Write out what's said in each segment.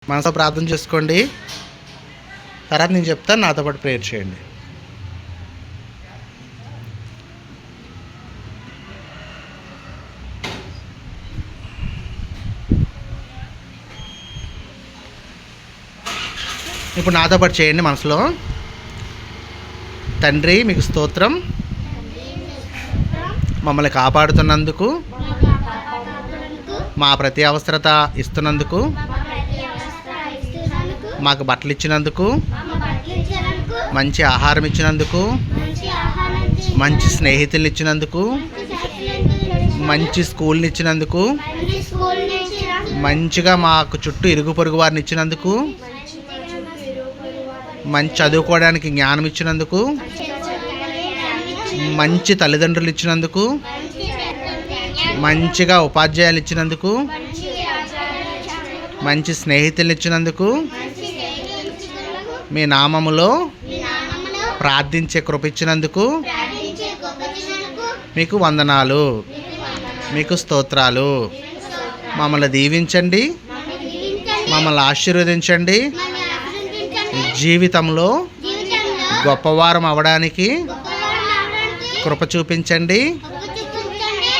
మనసులో ప్రార్థన చేసుకోండి. తర్వాత నేను చెప్తాను, నాతో పాటు ప్రేయర్ చేయండి. ఇప్పుడు నాతో పాటు చేయండి మనసులో. తండ్రి మీకు స్తోత్రం, మమ్మల్ని కాపాడుతున్నందుకు, మా ప్రతి అవసరత ఇస్తున్నందుకు, మాకు బట్టలు ఇచ్చినందుకు, మంచి ఆహారం ఇచ్చినందుకు, మంచి స్నేహితులు ఇచ్చినందుకు, మంచి స్కూల్ని ఇచ్చినందుకు, మంచిగా మాకు చుట్టూ ఇరుగు పొరుగు వారిని ఇచ్చినందుకు, మంచి చదువుకోవడానికి జ్ఞానం ఇచ్చినందుకు, మంచి తల్లిదండ్రులు ఇచ్చినందుకు, మంచిగా ఉపాధ్యాయులు ఇచ్చినందుకు, మంచి స్నేహితులు ఇచ్చినందుకు, మీ నామములో ప్రార్థించే కృప ఇచ్చినందుకు మీకు వందనాలు, మీకు స్తోత్రాలు. మమ్మల్ని దీవించండి, మమ్మల్ని ఆశీర్వదించండి. జీవితంలో గొప్పవారం అవడానికి కృప చూపించండి.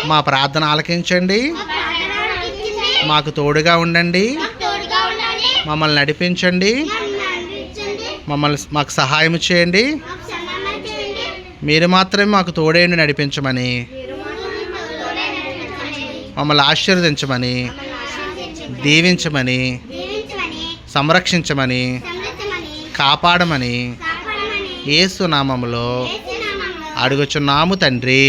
మా ప్రార్థన ఆలకించండి, మాకు తోడుగా ఉండండి, మమ్మల్ని నడిపించండి, మాకు సహాయం చేయండి. మీరు మాత్రమే మాకు తోడేండి నడిపించమని, మమ్మల్ని ఆశీర్వదించమని, దీవించమని, సంరక్షించమని, కాపాడమని యేసు నామములో అడుగుచున్నాము తండ్రి.